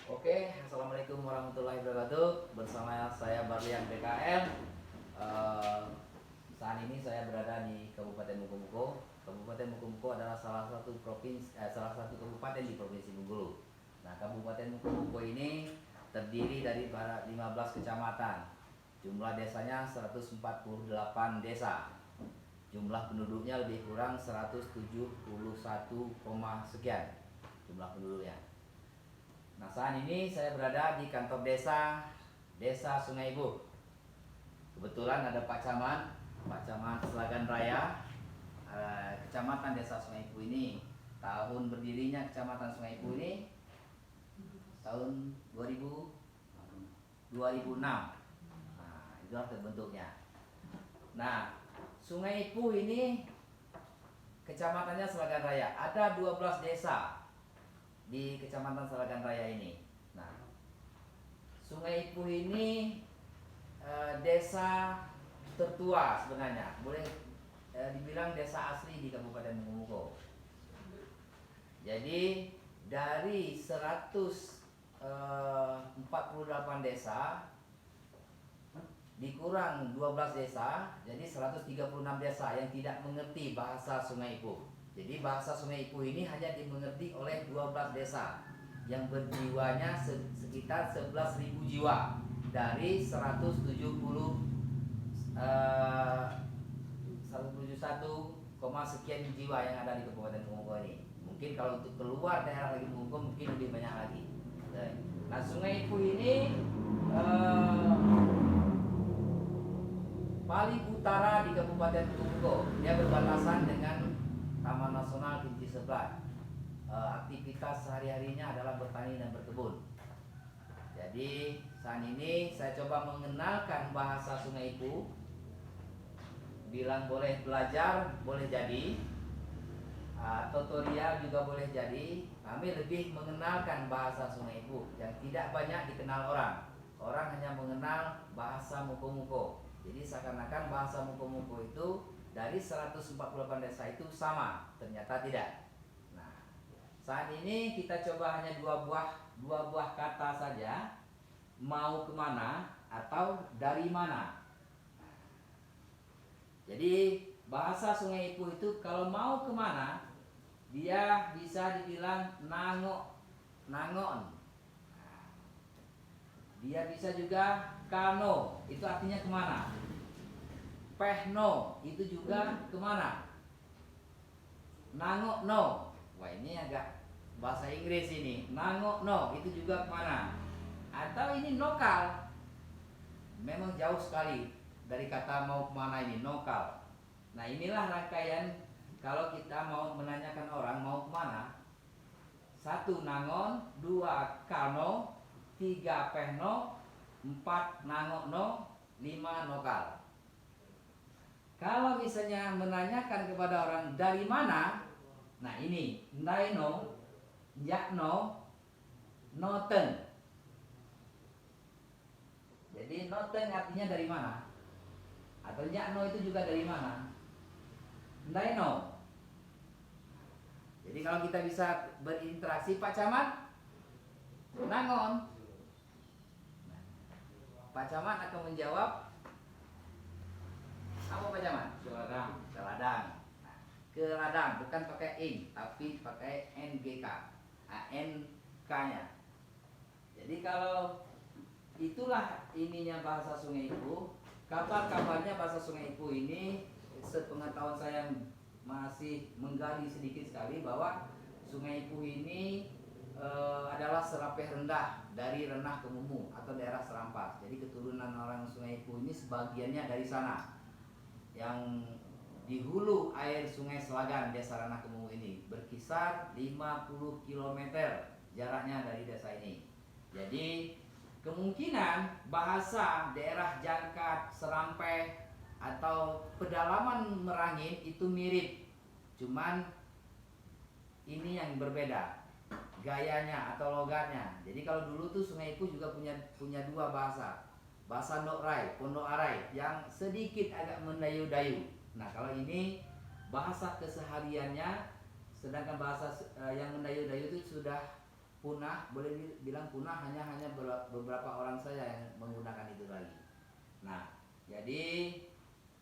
Oke, assalamualaikum warahmatullahi wabarakatuh. Bersama saya Barlian BKL. Eh, Saat ini saya berada di Kabupaten Mukomuko. Kabupaten Mukomuko adalah salah satu kabupaten di Provinsi Bengkulu. Nah, Kabupaten Mukomuko ini terdiri dari 15 kecamatan. Jumlah desanya 148 desa. Jumlah penduduknya lebih kurang 171, sekian jumlah penduduknya. Nah, saat ini saya berada di kantor Desa Sungai Ibu. Kebetulan ada Pak Camat Selagan Raya. Kecamatan Desa Sungai Ibu ini, tahun berdirinya Kecamatan Sungai Ibu ini tahun 2006. Nah, itulah terbentuknya. Nah, Sungai Ibu ini kecamatannya Selagan Raya. Ada 12 desa di Kecamatan Selagan Raya ini. Nah, Sungai Ipuh ini desa tertua sebenarnya, boleh dibilang desa asli di Kabupaten Mukomuko. Jadi dari 148 desa dikurang 12 desa, jadi 136 desa yang tidak mengerti bahasa Sungai Ipuh. Jadi bahasa Sungai Ipuh ini hanya dimengerti oleh 12 desa yang berjiwanya sekitar 11.000 jiwa dari 171, sekian jiwa yang ada di Kabupaten Mukomuko ini. Mungkin kalau untuk keluar daerah lagi Mukomuko mungkin lebih banyak lagi. Nah, Sungai Ipuh ini paling utara di Kabupaten Mukomuko. Dia berbatasan dengan Taman Nasional Kinci Sebelat. Aktivitas sehari-harinya adalah bertani dan berkebun. Jadi saat ini saya coba mengenalkan bahasa Sungai Ipuh. Bilang boleh belajar, boleh jadi. Tutorial juga boleh jadi. Kami lebih mengenalkan bahasa Sungai Ipuh yang tidak banyak dikenal orang. Orang hanya mengenal bahasa Mukomuko. Jadi seakan-akan bahasa Mukomuko itu dari 148 desa itu sama, ternyata tidak. Nah, saat ini kita coba hanya dua buah kata saja. Mau kemana atau dari mana. Jadi bahasa Sungai Ipuh itu kalau mau kemana, dia bisa dibilang nangon. Dia bisa juga kano, itu artinya kemana. Pehno, itu juga kemana. Nangokno, wah ini agak bahasa Inggris ini. Nangokno, itu juga kemana. Atau ini nokal, memang jauh sekali dari kata mau kemana ini, nokal. Nah, inilah rangkaian kalau kita mau menanyakan orang mau kemana. 1 nangon, 2 kano, 3 pehno, 4 nangokno, 5 nokal. Kalau misalnya menanyakan kepada orang dari mana, nah ini ndaino, yakno, noten. Jadi noten artinya dari mana? Atau yakno itu juga dari mana? Ndaino. Jadi kalau kita bisa berinteraksi, Pak Camat, nangon. Pak Camat akan menjawab apa, Pak Camat? Celadang. Celadang. Nah, ke ladang bukan pakai ing, tapi pakai NGK. NK-nya. Jadi kalau itulah ininya bahasa Sungai Ipuh. Kabar-kabarnya bahasa Sungai Ipuh ini, sepengetahuan saya masih menggali sedikit sekali bahwa Sungai Ipuh ini adalah serapeh rendah dari Renah ke Mumu atau daerah Serampas. Jadi keturunan orang Sungai Ipuh ini sebagiannya dari sana. Yang di hulu air Sungai Selagan Desa Renah Kemumu ini berkisar 50 km jaraknya dari desa ini. Jadi kemungkinan bahasa daerah Jangkat, Serampeh atau pedalaman Merangin itu mirip, cuman ini yang berbeda gayanya atau logatnya. Jadi kalau dulu tuh Sungai Ipuh juga punya dua bahasa. Bahasa Nokrai, Pondok Arai yang sedikit agak mendayu-dayu. Nah, kalau ini bahasa kesehariannya, sedangkan bahasa yang mendayu-dayu itu sudah punah, boleh bilang punah, hanya beberapa orang saja yang menggunakan itu lagi. Nah, jadi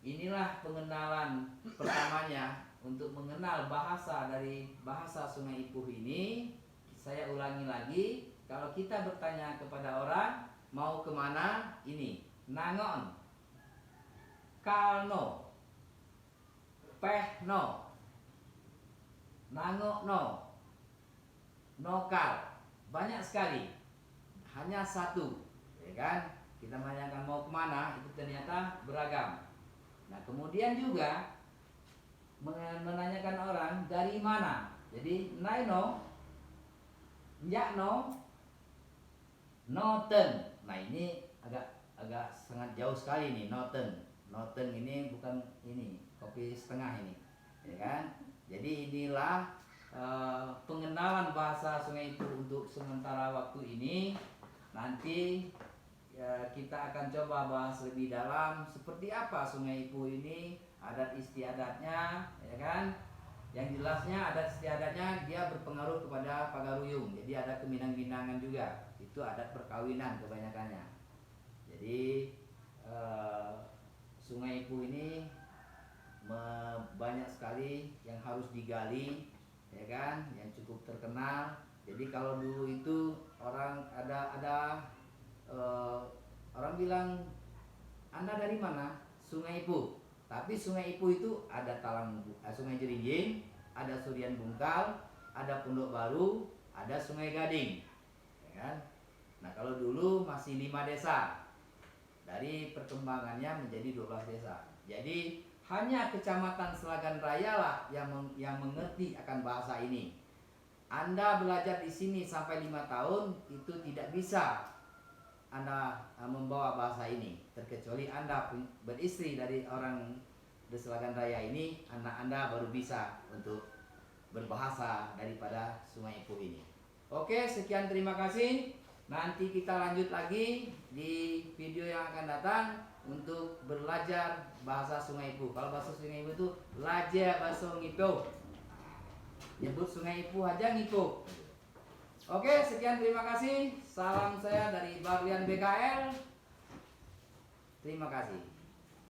inilah pengenalan pertamanya untuk mengenal bahasa dari bahasa Sungai Ipuh ini. Saya ulangi lagi, kalau kita bertanya kepada orang mau kemana, ini nangon, kalno, pehno, nangokno, nokal, banyak sekali, hanya satu, ya kan? Kita menanyakan mau kemana, itu ternyata beragam. Nah, kemudian juga menanyakan orang dari mana. Jadi naino, yakno, noten. Nah, ini agak sangat jauh sekali nih, noten. Noten ini bukan ini kopi setengah ini, ya kan? Jadi inilah pengenalan bahasa Sungai Ipuh untuk sementara waktu ini. Nanti kita akan coba bahas lebih dalam seperti apa Sungai Ipuh ini, adat istiadatnya, ya kan? Yang jelasnya adat istiadatnya dia berpengaruh kepada Pagaruyung. Jadi ada keminang-minangan juga. Itu adat perkawinan kebanyakannya. Jadi Sungai Ipuh ini banyak sekali yang harus digali, ya kan? Yang cukup terkenal. Jadi kalau dulu itu orang ada orang bilang, Anda dari mana? Sungai Ipuh. Tapi Sungai Ipuh itu ada Sungai Jerinjing, ada Surian Bungkal, ada Pondok Baru, ada Sungai Gading, ya kan? Nah, kalau dulu masih 5 desa. Dari perkembangannya menjadi 12 desa. Jadi hanya Kecamatan Selagan Raya lah yang mengerti akan bahasa ini. Anda belajar di sini sampai 5 tahun itu tidak bisa Anda membawa bahasa ini, terkecuali Anda beristri dari orang di Selagan Raya ini, anak Anda baru bisa untuk berbahasa daripada Sungai Ipuh ini. Oke, sekian, terima kasih. Nanti kita lanjut lagi di video yang akan datang untuk belajar bahasa Sungai Ipuh. Kalau bahasa Sungai Ipuh itu laja bahasa Ipuh. Nyebut Sungai Ipuh aja Ipuh. Oke, sekian, terima kasih. Salam saya dari Barlian BKL. Terima kasih.